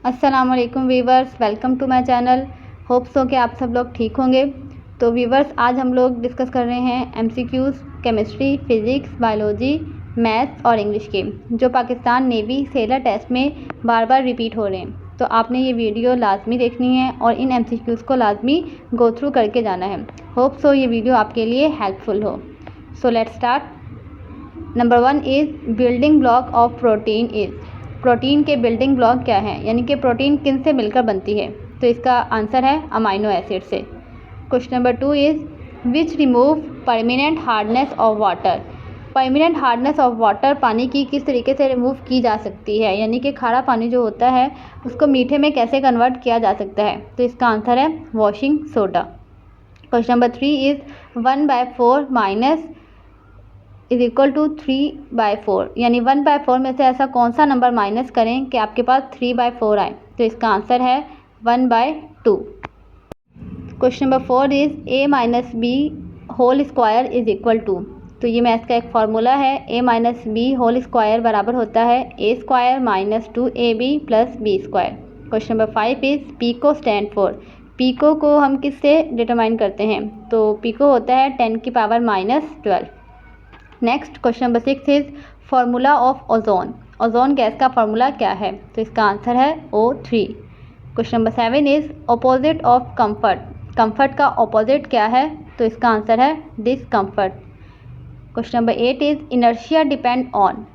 अस्सलाम वालेकुम viewers, welcome to my channel. Hope so कि आप सब लोग ठीक होंगे। तो वीवर्स, आज हम लोग डिस्कस कर रहे हैं MCQs chemistry, physics, biology, maths और इंग्लिश के, जो पाकिस्तान नेवी सेलर टेस्ट में बार बार रिपीट हो रहे हैं। तो आपने ये वीडियो लाजमी देखनी है और इन एमसीक्यूज़ को लाजमी गो थ्रू करके जाना है। होप सो ये वीडियो आपके लिए हेल्पफुल हो। So let's start. Number 1 is building block of protein is. Protein के बिल्डिंग ब्लॉक क्या हैं, यानी कि प्रोटीन किन से मिलकर बनती है। तो इसका आंसर है अमाइनो एसिड से। Question number 2 is which remove permanent hardness of water. Permanent hardness of water पानी की किस तरीके से रिमूव की जा सकती है, यानी कि खारा पानी जो होता है उसको मीठे में कैसे कन्वर्ट किया जा सकता है। तो इसका आंसर है washing soda. Question number 3 is 1/4 minus is equal to 3/4, यानी 1/4 में से ऐसा कौन सा नंबर माइनस करें कि आपके पास 3/4 आए। तो इसका आंसर है 1/2। Question number 4 is a minus B whole square is equal to. तो ये मैथ्स का एक फार्मूला है। a minus B whole square बराबर होता है a square minus 2ab plus b square. Question number 5 is PECO stand for. PECO को हम किससे डिटरमाइन करते हैं। तो पीको होता है 10⁻⁻12। Next question number 6 is formula of ozone. Ozone gas का फार्मूला क्या है। तो इसका आंसर है O3। Question number 7 is opposite of comfort. Comfort का अपोजिट क्या है। तो इसका आंसर है discomfort. Question number 8 is inertia depend on.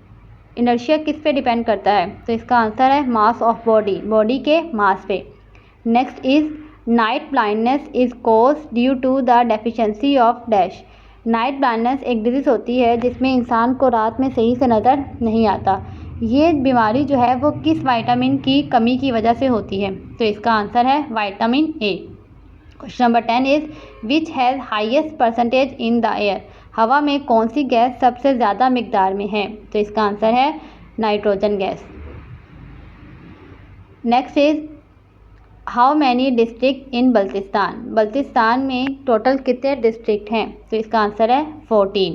Inertia किस पे डिपेंड करता है। तो इसका आंसर है मास ऑफ बॉडी, बॉडी के मास पे। Next is night blindness is cause due to the deficiency of dash. Night blindness एक डिजीज़ होती है जिसमें इंसान को रात में सही से नज़र नहीं आता। ये बीमारी जो है वो किस विटामिन की कमी की वजह से होती है। तो इसका आंसर है vitamin A. Question number 10 is which has highest percentage in the air. हवा में कौन सी गैस सबसे ज़्यादा मिकदार में है। तो इसका आंसर है nitrogen gas. Next is how many district इन बल्तिस्तान। बल्तिस्तान में टोटल कितने डिस्ट्रिक्ट हैं। तो इसका आंसर है 14।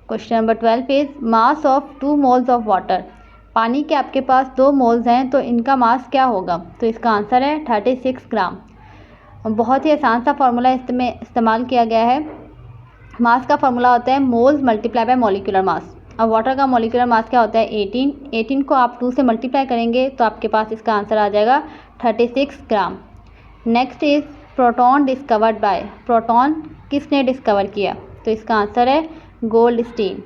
Question number 12 is mass of 2 moles of water. पानी के आपके पास 2 मोल्स हैं तो इनका मास क्या होगा। तो इसका आंसर है 36 ग्राम। बहुत ही आसान सा फार्मूला इसमें इस्तेमाल किया गया है। मास का फार्मूला होता है moles multiply by molecular mass. अब वाटर का मॉलिक्यूलर मास क्या होता है 18 को आप 2 से मल्टीप्लाई करेंगे तो आपके पास इसका आंसर आ जाएगा 36 gram. Next is proton discovered by. Proton किसने डिस्कवर किया। तो इसका आंसर है Goldstein.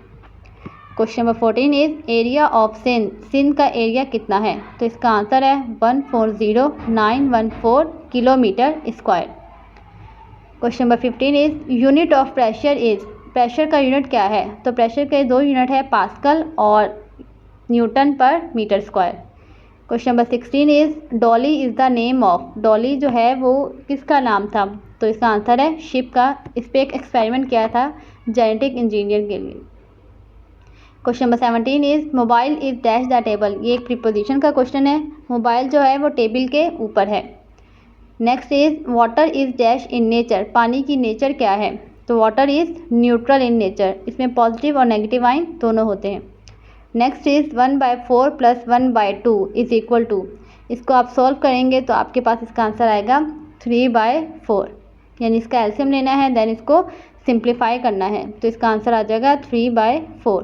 Question number 14 is area of Sindh. Sindh का एरिया कितना है। तो इसका आंसर है 140,914 kilometre square. Question number 15 is unit of pressure is. Pressure का यूनिट क्या है। तो प्रेशर के 2 यूनिट है पास्कल और न्यूटन पर metre square. Question number 16 is Dolly is the name of. Dolly जो है वो किसका नाम था। तो इसका आंसर है शिप का। इस पर एक एक्सपेरिमेंट किया था जेनेटिक इंजीनियर के लिए। Question number 17 is mobile is dash the table. ये एक प्रीपोजिशन का क्वेश्चन है। मोबाइल जो है वो टेबल के ऊपर है। Next is water is dash in nature. पानी की नेचर क्या है। तो water is neutral in nature. इसमें पॉजिटिव और नेगेटिव आयन दोनों होते हैं। Next is 1/4 plus 1/2 is equal to. इसको आप सॉल्व करेंगे तो आपके पास इसका आंसर आएगा 3/4, यानी इसका एलसीएम लेना है देन इसको सिंप्लीफाई करना है। तो इसका आंसर आ जाएगा 3/4।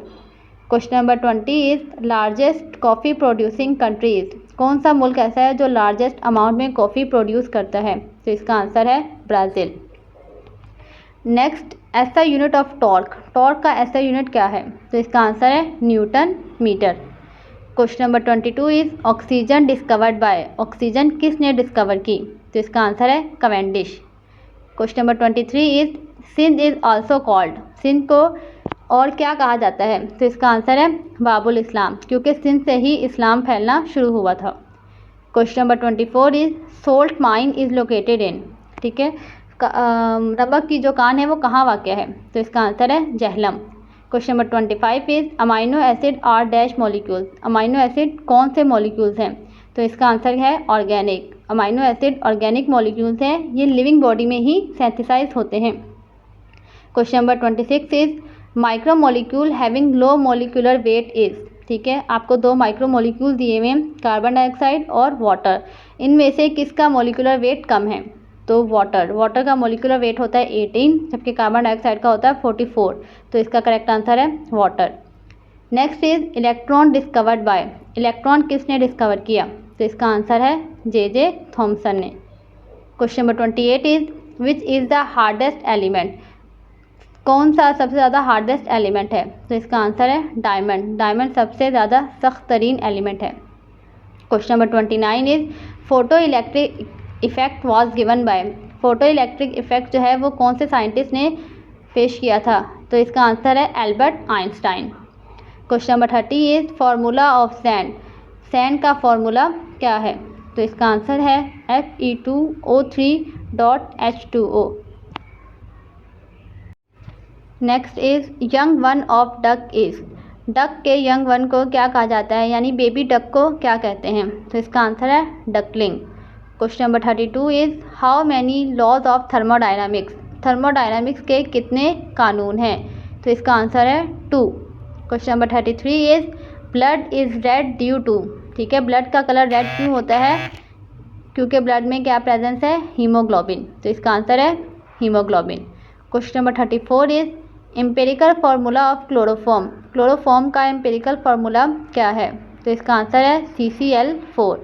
Question number 20 is largest coffee producing countries. कौन सा मुल्क ऐसा है जो लार्जेस्ट अमाउंट में कॉफ़ी प्रोड्यूस करता है। तो इसका आंसर है Brazil. Next SI unit of torque. Torque का ऐसा यूनिट क्या है। तो इसका आंसर है newton metre. Question number 22 is oxygen discovered by. Oxygen किसने डिस्कवर की। तो इसका आंसर है Cavendish. Question number 23 is Sindh is also called. Sindh को और क्या कहा जाता है। तो इसका आंसर है बाबुल इस्लाम, क्योंकि सिंध से ही इस्लाम फैलना शुरू हुआ था। Question number 24 is salt mine is located in. ठीक है, नमक की जो कान है वो कहाँ वाक़या है। तो इसका आंसर है Jhelum. Question number 25 is amino acid are dash molecules. Amino acid कौन से मॉलिक्यूल्स हैं। तो इसका आंसर है organic. Amino acid organic molecules हैं, ये लिविंग बॉडी में ही सिंथेसाइज होते हैं। Question number 26 is micro molecule having low molecular weight is. ठीक है, आपको 2 माइक्रोमोलिक्यूल दिए हुए हैं, कार्बन डाइऑक्साइड और वाटर। इनमें से किसका मोलिकुलर वेट कम है? तो वाटर का मोलिकुलर वेट होता है 18, जबकि कार्बन डाइऑक्साइड का होता है 44। तो इसका करेक्ट आंसर है water. Next is electron discovered by. Electron किसने डिस्कवर किया? तो इसका आंसर है जे थॉमसन ने। Question number 28 is which is the hardest element. कौन सा सबसे ज़्यादा हार्डेस्ट एलिमेंट है? तो इसका आंसर है डायमंड। डायमंड सबसे ज़्यादा सख्त तरीन एलिमेंट है। Question number 29 is photo electric effect was given by. Photo electric effect जो है वो कौन से साइंटिस्ट ने पेश किया था? तो इसका आंसर है Albert Einstein. Question number 30 is formula of sand. Sand का फार्मूला क्या है? तो इसका आंसर है Fe2O3.H2O। Next is young one of duck is. Duck के यंग वन को क्या कहा जाता है, यानी बेबी डक को क्या कहते हैं? तो इसका आंसर है duckling. Question number 32 is how many laws of thermodynamics. Thermodynamics के कितने कानून हैं? तो इसका आंसर है 2। Question number 33 is blood is red due to. ठीक है, ब्लड का कलर रेड क्यों होता है? क्योंकि ब्लड में क्या प्रेजेंस है? हीमोग्लोबिन। तो इसका आंसर है haemoglobin. Question number 34 is empirical formula of chloroform. Chloroform का एम्पिरिकल फार्मूला क्या है? तो इसका आंसर है CCl4।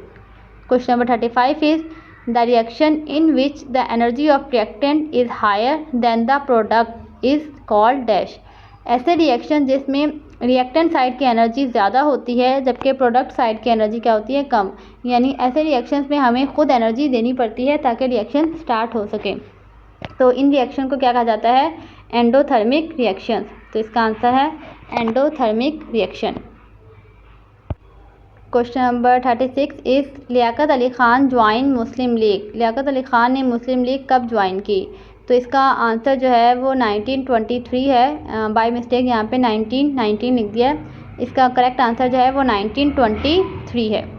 Question number 35 is the reaction in which the energy of reactant is higher than the product is called dash. ऐसे reaction जिसमें reactant side की energy ज़्यादा होती है जबकि प्रोडक्ट साइड की एनर्जी क्या होती है? कम। यानी ऐसे रिएक्शंस में हमें खुद एनर्जी देनी पड़ती है ताकि रिएक्शन स्टार्ट हो सके। तो इन रिएक्शन को क्या कहा जाता है? Endothermic reaction. तो इसका आंसर है endothermic reaction. Question number 36 is Liaquat Ali Khan join Muslim League. Liaquat Ali Khan ने मुस्लिम लीग कब ज्वाइन की? तो इसका आंसर जो है वो 1923 है। बाय मिस्टेक यहाँ पे 1919 लिख दिया है। इसका करेक्ट आंसर जो है वो 1923 है।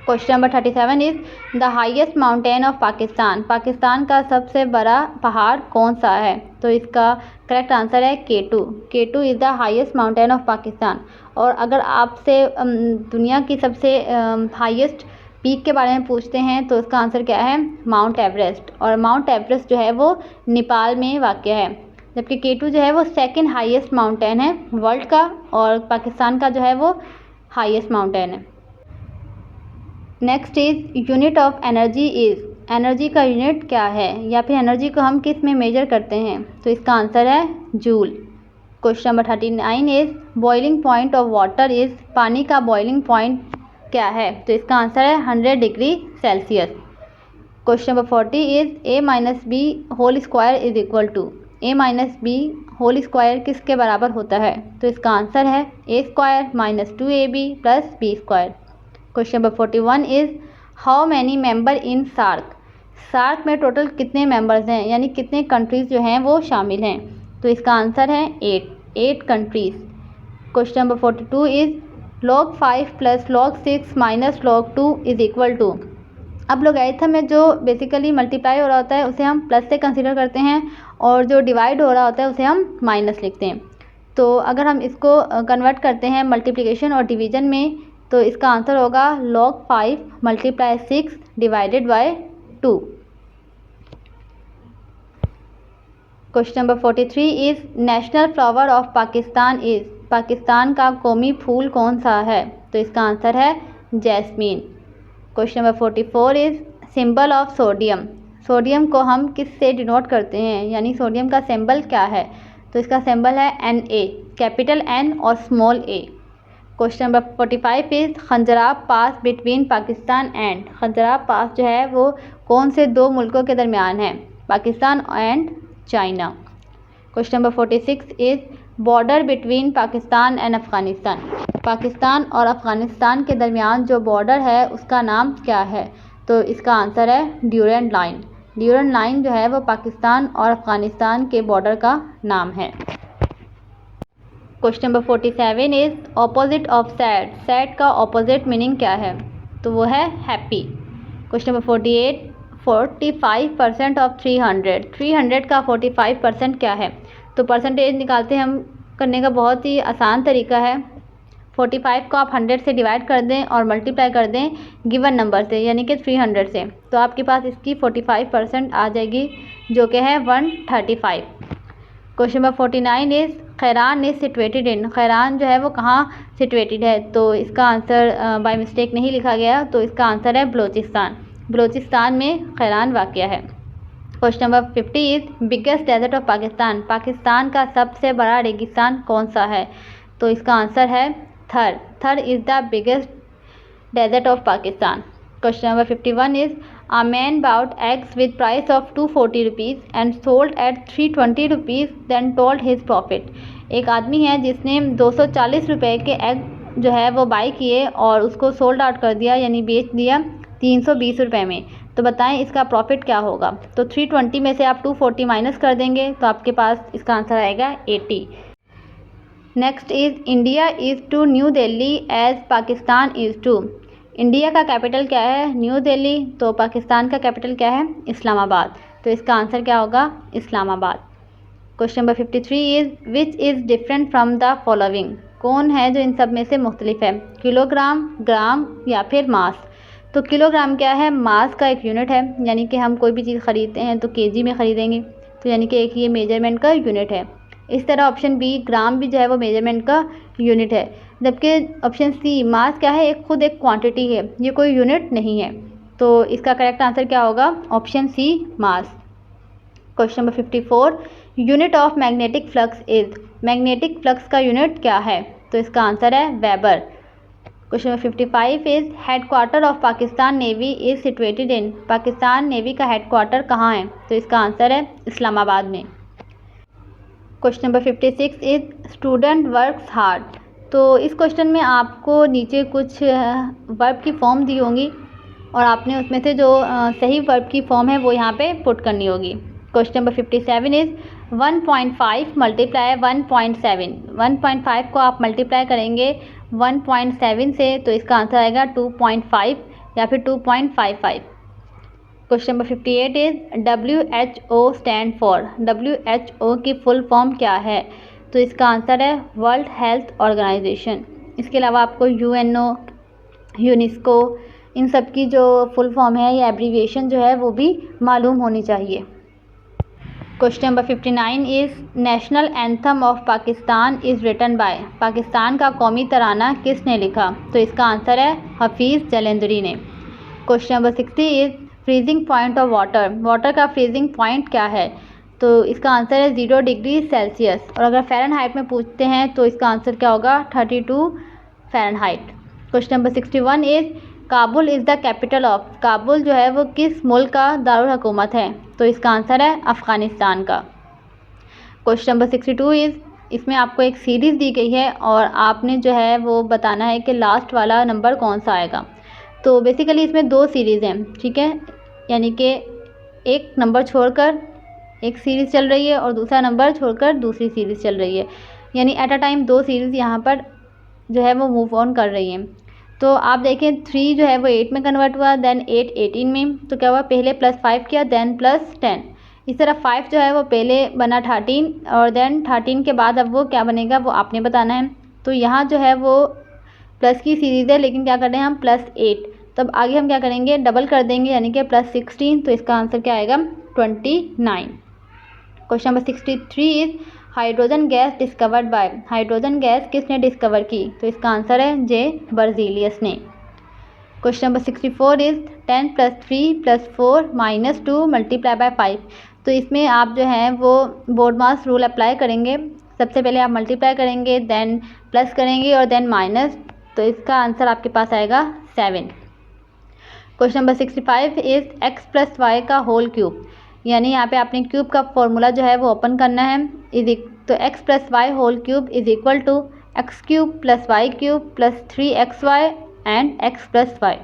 Question number 37 is the highest mountain of Pakistan. Pakistan का सबसे बड़ा पहाड़ कौन सा है? तो इसका करेक्ट आंसर है K2। K2 is the highest mountain of Pakistan. और अगर आपसे दुनिया की सबसे हाईएस्ट पीक के बारे में पूछते हैं तो इसका आंसर क्या है? Mount Everest. और माउंट एवरेस्ट जो है वो नेपाल में वाक़या है, जबकि K2 जो है वो सेकंड हाईएस्ट माउंटेन है वर्ल्ड का, और पाकिस्तान का जो है वो हाईएस्ट माउंटेन है। Next is unit of energy is. Energy का यूनिट क्या है, या फिर एनर्जी को हम किस में मेजर करते हैं? तो इसका आंसर है joule. Question number 39 is boiling point of water is. पानी का बॉइलिंग पॉइंट क्या है? तो इसका आंसर है 100 degree Celsius. Question number 40 is a - b whole square is equal to. a - b whole square किसके बराबर होता है? तो इसका आंसर है a² - 2ab + b²। Question number 41 is how many member in SAARC. SAARC में टोटल कितने मेंबर्स हैं, यानी कितने कंट्रीज़ जो हैं वो शामिल हैं? तो इसका आंसर है 8 countries. Question number 42 is log 5 + log 6 - log 2 is equal to. अब लोगैरिथम में जो बेसिकली मल्टीप्लाई हो रहा होता है उसे हम प्लस से कंसीडर करते हैं, और जो डिवाइड हो रहा होता है उसे हम माइनस लिखते हैं। तो अगर हम इसको कन्वर्ट करते हैं मल्टीप्लिकेशन और डिवीज़न में तो इसका आंसर होगा log 5 × 6 / 2। Question number 43 is national flower of Pakistan is. Pakistan का कौमी फूल कौन सा है? तो इसका आंसर है jasmine. Question number 44 is symbol of sodium. Sodium को हम किस से डिनोट करते हैं, यानी सोडियम का सिंबल क्या है? तो इसका सिंबल है Na, कैपिटल N और small a। Question number 45 is Khunjerab pass between Pakistan and. Khunjerab pass जो है वो कौन से 2 मुल्कों के दरमियान है? Pakistan and China. Question number 46 is border between Pakistan and Afghanistan. Pakistan और अफ़गानिस्तान के दरमियान जो बॉर्डर है उसका नाम क्या है? तो इसका आंसर है ड्यूरेंट लाइन। ड्यूरेंट लाइन जो है वो पाकिस्तान और अफ़गानिस्तान के बॉर्डर का नाम है। Question number 47 is opposite of sad. Sad का ऑपोजिट मीनिंग क्या है? तो वो है हैप्पी। Question number 48 45% of 300। 300 का 45% क्या है? तो परसेंटेज निकालते हम करने का बहुत ही आसान तरीका है। 45 को आप 100 से डिवाइड कर दें और मल्टीप्लाई कर दें गिवन नंबर से, यानी कि 300 से, तो आपके पास इसकी 45% आ जाएगी, जो कि है 135। Question number 49 is Kharan is situated in, Kharan जो है वो कहाँ सिचुएटेड है, तो इसका आंसर बाय मिस्टेक नहीं लिखा गया, तो इसका आंसर है बलूचिस्तान। बलूचिस्तान में खैरान वाक़या है। Question number 50 is biggest desert of Pakistan, Pakistan का सबसे बड़ा रेगिस्तान कौन सा है, तो इसका आंसर है Thar. Thar is the biggest desert of Pakistan. Question number 51 is a man bought eggs with price of 240 rupees and sold at 320 rupees then told his profit. एक आदमी है जिसने 240 रुपये के एग जो है वो बाई किए और उसको सोल्ड आउट कर दिया, यानी बेच दिया 320 रुपये में, तो बताएं इसका प्रॉफिट क्या होगा। तो 320 में से आप 240 माइनस कर देंगे तो आपके पास इसका आंसर आएगा 80। Next is India is to New Delhi as Pakistan is to, India का कैपिटल क्या है, न्यू दिल्ली, तो पाकिस्तान का कैपिटल क्या है, इस्लामाबाद, तो इसका आंसर क्या होगा, Islamabad. Question number 53 is which is different from the following, कौन है जो इन सब में से मुख्तलिफ है, किलोग्राम, ग्राम या फिर मास। तो किलोग्राम क्या है, मास का एक यूनिट है, यानी कि हम कोई भी चीज़ ख़रीदते हैं तो केजी में ख़रीदेंगे, तो यानी कि एक ये मेजरमेंट का यूनिट है। इस तरह ऑप्शन बी ग्राम भी जो है वो मेजरमेंट का यूनिट है, जबकि ऑप्शन सी मास क्या है, एक खुद एक क्वांटिटी है, ये कोई यूनिट नहीं है, तो इसका करेक्ट आंसर क्या होगा, option C mass. Question number 54 unit of magnetic flux is, magnetic flux का यूनिट क्या है, तो इसका आंसर है weber. Question number 55 is headquarter of Pakistan navy is situated in, Pakistan navy का हेडक्वार्टर कहाँ है, तो इसका आंसर है इस्लामाबाद में। Question number 56 is student works hard, तो इस क्वेश्चन में आपको नीचे कुछ वर्ब की फॉर्म दी होंगी और आपने उसमें से जो सही वर्ब की फॉर्म है वो यहाँ पे पुट करनी होगी। क्वेश्चन नंबर 57 इज़ 1.5 मल्टीप्लाई 1.7, 1.5 को आप मल्टीप्लाई करेंगे 1.7 से, तो इसका आंसर आएगा 2.5 या फिर 2.55। Question number 58 is WHO stand for, WHO की फुल फॉर्म क्या है, तो इसका आंसर है वर्ल्ड हेल्थ ऑर्गेनाइजेशन। इसके अलावा आपको UNO, यूनेस्को, इन सब की जो फुल फॉर्म है या एब्रीविएशन जो है वो भी मालूम होनी चाहिए। Question number 59 is national anthem of Pakistan is written by, Pakistan का कौमी तराना किसने लिखा, तो इसका आंसर है हफीज़ जलंधरी ने। Question number 60 is freezing point of water, water का फ्रीजिंग पॉइंट क्या है, तो इसका आंसर है 0 डिग्री सेल्सियस, और अगर फ़ारेनहाइट में पूछते हैं तो इसका आंसर क्या होगा 32 Fahrenheit. Question number 61 is Kabul is the capital of, Kabul जो है वो किस मुल्क का दारुल हुकूमत है, तो इसका आंसर है अफ़गानिस्तान का। क्वेश्चन नंबर 62 इज़, इसमें आपको एक सीरीज़ दी गई है और आपने जो है वो बताना है कि लास्ट वाला नंबर कौन सा आएगा। तो बेसिकली इसमें 2 सीरीज़ हैं, ठीक है, यानी कि एक नंबर छोड़कर एक सीरीज़ चल रही है और दूसरा नंबर छोड़कर दूसरी सीरीज़ चल रही है, यानी एट अ टाइम 2 सीरीज़ यहाँ पर जो है वो मूव ऑन कर रही हैं। तो आप देखें 3 जो है वो 8 में कन्वर्ट हुआ, देन 8 18 में, तो क्या हुआ पहले +5 किया देन +10, इस तरह 5 जो है वो पहले बना 13 और देन 13 के बाद अब वो क्या बनेगा वो आपने बताना है। तो यहाँ जो है वो प्लस की सीरीज़ है, लेकिन क्या कर रहे हैं हम +8, तब आगे हम क्या करेंगे डबल कर देंगे, यानी कि +16, तो इसका आंसर क्या आएगा 29। Question number 63 is hydrogen gas discovered by, hydrogen gas किसने डिस्कवर की, तो इसका आंसर है जे बर्जीलियस ने। Question number 64 is 10 + 3 + 4 - 2 multiply by 5, तो इसमें आप जो है वो बोर्ड मास रूल अप्लाई करेंगे। सबसे पहले आप मल्टीप्लाई करेंगे, देन प्लस करेंगे और देन माइनस, तो इसका आंसर आपके पास आएगा 7। Question number 65 is x + y का होल क्यूब, यानी यहाँ पे आपने क्यूब का फॉर्मूला जो है वो ओपन करना है, तो x + y whole cube is equal to x³ + y³ + 3xy and x + y।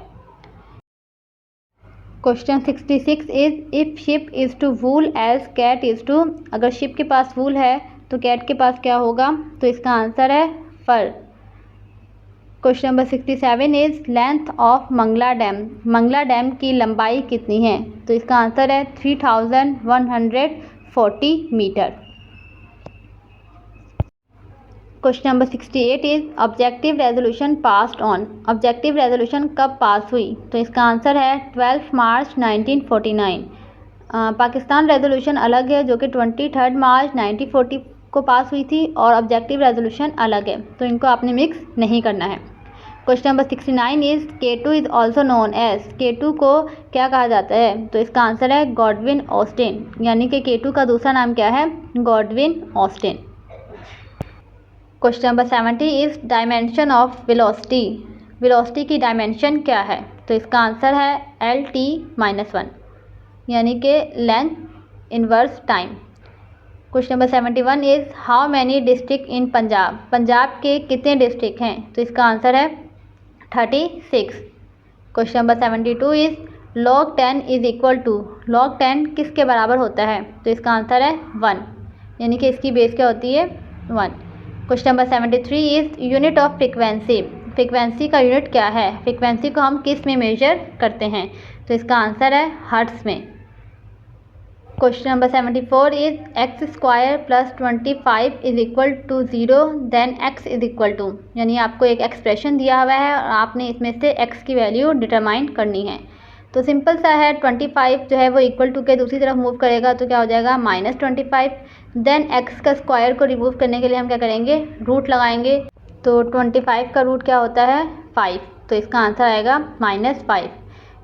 Question 66 is if sheep is to wool as cat is to, अगर शिप के पास वूल है तो कैट के पास क्या होगा, तो इसका आंसर है फर। Question number 67 is length of Mangla dam, Mangla dam की लंबाई कितनी है, तो इसका आंसर है 3140 metre. Question number 68 is objective resolution passed on. Objective resolution कब पास हुई? तो इसका आंसर है 12 मार्च 1949। पाकिस्तान रेजोल्यूशन अलग है जो कि 23 मार्च 1940 को पास हुई थी और ऑब्जेक्टिव रेजोल्यूशन अलग है, तो इनको आपने मिक्स नहीं करना है। Question number 69 is K2 is also known as. K2 को क्या कहा जाता है? तो इसका आंसर है गॉडविन ऑस्टिन, यानी कि K2 का दूसरा नाम क्या है? Godwin Austen. Question number 70 is dimension of velocity. Velocity की डायमेंशन क्या है? तो इसका आंसर है LT-1, यानी कि length inverse time. Question number 71 is how many district in Punjab. Punjab के कितने डिस्ट्रिक्ट हैं? तो इसका आंसर है 36। Question number 72 is log 10 is equal to. log 10 किसके बराबर होता है? तो इसका आंसर है 1, यानी कि इसकी बेस क्या होती है? 1। Question number 73 is unit of frequency. Frequency का यूनिट क्या है? फ्रीक्वेंसी को हम किस में मेजर करते हैं? तो इसका आंसर है हर्ट्ज में। Question number 74 is x² + 25 is equal to 0 then x is equal to, यानी आपको एक एक्सप्रेशन दिया हुआ है और आपने इसमें से x की वैल्यू डिटरमाइन करनी है। तो सिंपल सा है, 25 जो है वो इक्वल टू के दूसरी तरफ मूव करेगा तो क्या हो जाएगा? -25। देन x का स्क्वायर को रिमूव करने के लिए हम क्या करेंगे? रूट लगाएंगे। तो 25 का रूट क्या होता है? 5, तो इसका आंसर आएगा -5।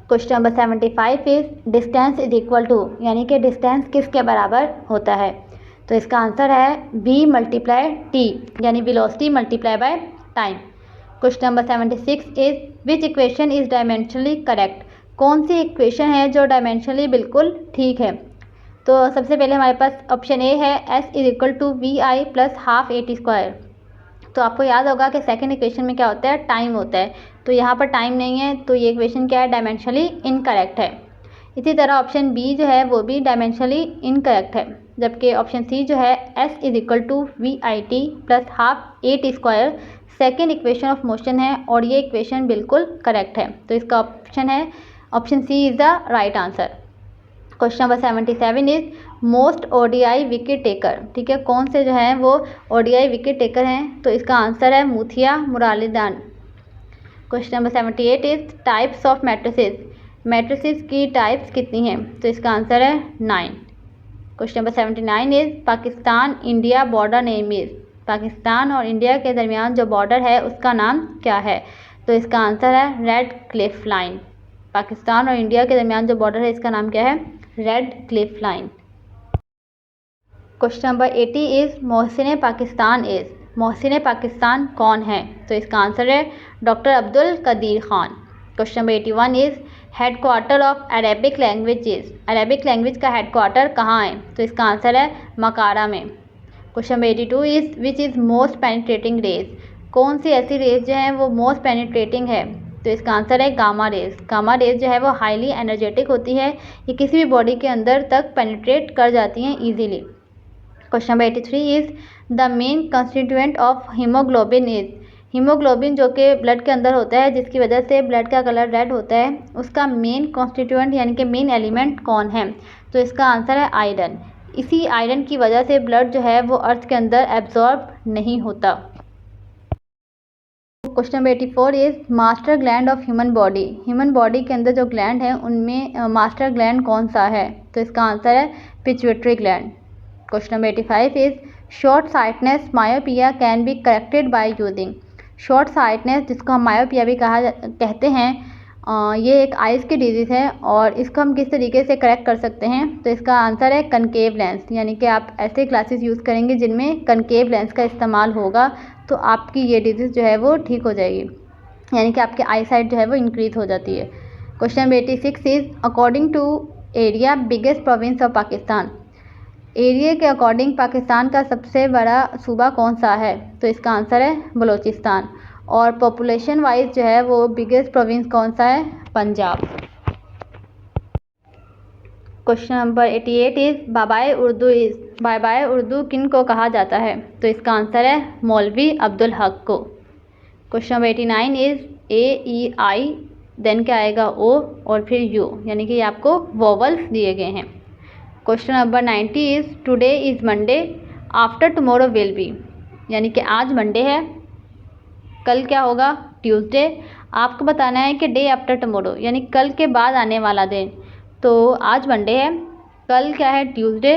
Question number 75 is distance is equal to, यानी कि डिस्टेंस किसके बराबर होता है? तो इसका आंसर है v × t, यानी velocity multiply by time. Question number 76 is which equation is dimensionally correct. कौन सी इक्वेशन है जो डायमेंशनली बिल्कुल ठीक है? तो सबसे पहले हमारे पास ऑप्शन ए है s = vi + ½ at²। तो आपको याद होगा कि सेकंड इक्वेशन में क्या होता है? टाइम होता है, तो यहाँ पर टाइम नहीं है, तो ये इक्वेशन क्या है? डायमेंशनली इनकरेक्ट है। इसी तरह ऑप्शन बी जो है वो भी डायमेंशनली इनकरेक्ट है, जबकि ऑप्शन सी जो है s = vit + ½ at² second equation of motion है और ये इक्वेशन बिल्कुल करेक्ट है। तो इसका ऑप्शन है option C is the right answer. Question number 77 is most ODI wicket taker. ठीक है, कौन से जो हैं वो ODI विकेट टेकर हैं? तो इसका आंसर है Muttiah Muralitharan. Question number 78 is types of matrices. Matrices की टाइप्स कितनी हैं? तो इसका आंसर है 9। Question number 79 is Pakistan India border name is. Pakistan और इंडिया के दरमियान जो बॉर्डर है उसका नाम क्या है? तो इसका आंसर है रेड क्लिफ लाइन। पाकिस्तान और इंडिया के दरमियान जो बॉर्डर है इसका नाम क्या है? Radcliffe line. Question number 80 is Mohsin Pakistan is. Mohsin Pakistan कौन है? तो इसका आंसर है doctor Abdul Qadeer Khan. Question number 81 is headquarter of Arabic language is. Arabic language का हेडक्वार्टर कहाँ है? तो इसका आंसर है मकारा में। Question number 82 is which is most penetrating rays. कौन सी ऐसी रेज जो है वो मोस्ट पेनिट्रेटिंग है? तो इसका आंसर है गामा रेज। गामा रेज जो है वो हाईली एनर्जेटिक होती है, ये किसी भी बॉडी के अंदर तक पेनिट्रेट कर जाती हैं easily. Question number 83 is the main constituent of haemoglobin is. Haemoglobin जो कि ब्लड के अंदर होता है जिसकी वजह से ब्लड का कलर रेड होता है, उसका मेन कॉन्स्टिट्यूएंट यानी कि मेन एलिमेंट कौन है? तो इसका आंसर है आयरन। इसी आयरन की वजह से ब्लड जो है वो अर्थ के अंदर एब्जॉर्ब नहीं होता। Question number 84 is master gland of human body. Human body के अंदर जो ग्लैंड है उनमें मास्टर ग्लैंड कौन सा है? तो इसका आंसर है pituitary gland. Question number 85 is short sightedness myopia can be corrected by using. Short sightedness जिसको हम मायोपिया भी कहते हैं, ये एक आइज़ की डिजीज़ है और इसको हम किस तरीके से करेक्ट कर सकते हैं? तो इसका आंसर है कनकेव लेंस, यानी कि आप ऐसे ग्लासेस यूज़ करेंगे जिनमें कनकेव लेंस का इस्तेमाल होगा तो आपकी ये डिजीज़ जो है वो ठीक हो जाएगी, यानी कि आपकी आई साइट जो है वो इंक्रीज हो जाती है। Question number 86 is according to area biggest province of Pakistan. Area के अकॉर्डिंग पाकिस्तान का सबसे बड़ा सूबा कौन सा है? तो इसका आंसर है बलूचिस्तान। और पॉपुलेशन वाइज जो है वो बिगेस्ट प्रोविंस कौन सा है? Punjab. Question number 88 is Baba-e Urdu is. Baba-e Urdu किन को कहा जाता है? तो इसका आंसर है मौलवी अब्दुल हक को। Question number 89 is AEI then क्या आएगा? O और फिर U, यानी कि आपको वोवल्स दिए गए हैं। Question number 90 is today is Monday after tomorrow will be, यानी कि आज मंडे है, कल क्या होगा, ट्यूसडे। आपको बताना है कि डे आफ्टर टुमारो यानी कल के बाद आने वाला दिन। तो आज मंडे है, कल क्या है, ट्यूसडे,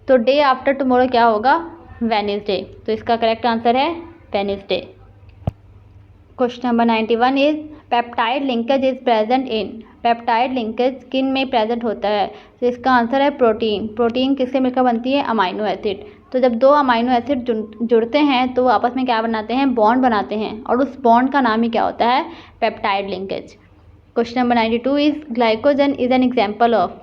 तो डे आफ्टर टुमारो क्या होगा, वेडनेसडे। तो इसका करेक्ट आंसर है Wednesday. Question number 91 is peptide linkage is present in. Peptide linkage किन में प्रेजेंट होता है? तो इसका आंसर है प्रोटीन। प्रोटीन किससे मिलकर बनती है, अमाइनो एसिड। तो जब दो अमाइनो एसिड जुड़ते हैं तो वो आपस में क्या बनाते हैं, बॉन्ड बनाते हैं, और उस बॉन्ड का नाम ही क्या होता है, peptide linkage. Question number 92 is glycogen is an example of.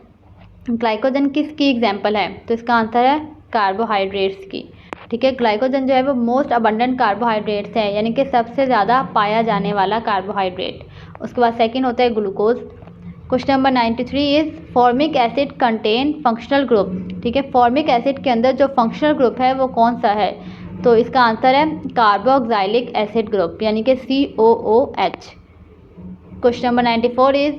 Glycogen किसकी एग्जाम्पल है? तो इसका आंसर है कार्बोहाइड्रेट्स की। ठीक है, ग्लाइकोजन जो है वो मोस्ट अबंडेंट कार्बोहाइड्रेट्स है, यानी कि सबसे ज़्यादा पाया जाने वाला कार्बोहाइड्रेट। उसके बाद सेकंड होता है glucose. Question number 93 is formic acid contain functional group. ठीक है, फॉर्मिक एसिड के अंदर जो फंक्शनल ग्रुप है वो कौन सा है? तो इसका आंसर है कार्बोक्सिलिक एसिड ग्रुप, यानी कि COOH। Question number 94 is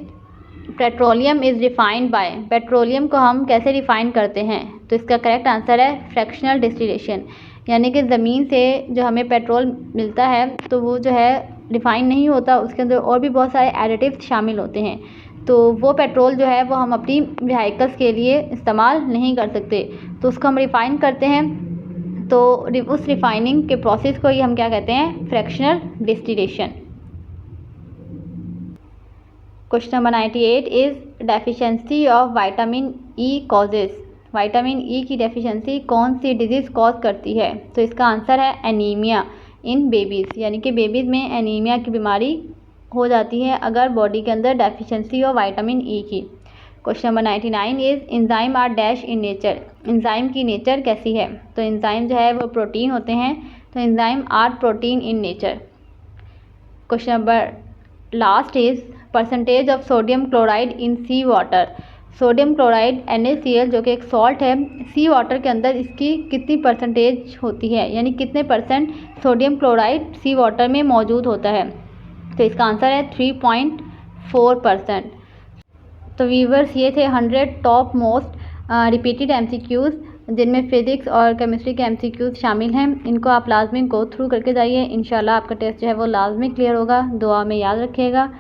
petroleum is refined by. Petroleum को हम कैसे रिफाइन करते हैं? तो इसका करेक्ट आंसर है फ्रैक्शनल डिस्टिलेशन, यानी कि ज़मीन से जो हमें पेट्रोल मिलता है तो वो जो है रिफाइन नहीं होता, उसके अंदर और भी बहुत सारे एडिटिव्स शामिल होते हैं। तो वो पेट्रोल जो है वो हम अपनी व्हीकल्स के लिए इस्तेमाल नहीं कर सकते, तो उसको हम रिफ़ाइन करते हैं। तो उस रिफाइनिंग के प्रोसेस को ही हम क्या कहते हैं, fractional distillation. Question number 98 is deficiency of vitamin E causes. Vitamin E की डेफिशिएंसी कौन सी डिजीज़ कॉज करती है? तो इसका आंसर है एनीमिया इन बेबीज़, यानी कि बेबीज़ में एनीमिया की बीमारी हो जाती है अगर बॉडी के अंदर डेफिशिएंसी हो विटामिन ई की। Question number 99 is enzyme are dash in nature. Enzyme की नेचर कैसी है? तो एंजाइम जो है वो प्रोटीन होते हैं, तो enzyme are protein in nature. Question number last is percentage of sodium chloride in sea water. Sodium chloride NaCl जो कि एक सॉल्ट है, सी वाटर के अंदर इसकी कितनी परसेंटेज होती है, यानी कितने percent sodium chloride sea water में मौजूद होता है? तो इसका आंसर है 3.4%। तो व्यूवर्स, ये थे 100 टॉप मोस्ट रिपीटेड MCQs, जिनमें फिज़िक्स और केमिस्ट्री के MCQs शामिल हैं। इनको आप लाजमी गो थ्रू करके जाइए, इंशाल्लाह आपका टेस्ट जो है वो लाजमी क्लियर होगा। दुआ में याद रखिएगा।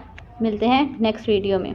मिलते हैं नेक्स्ट वीडियो में।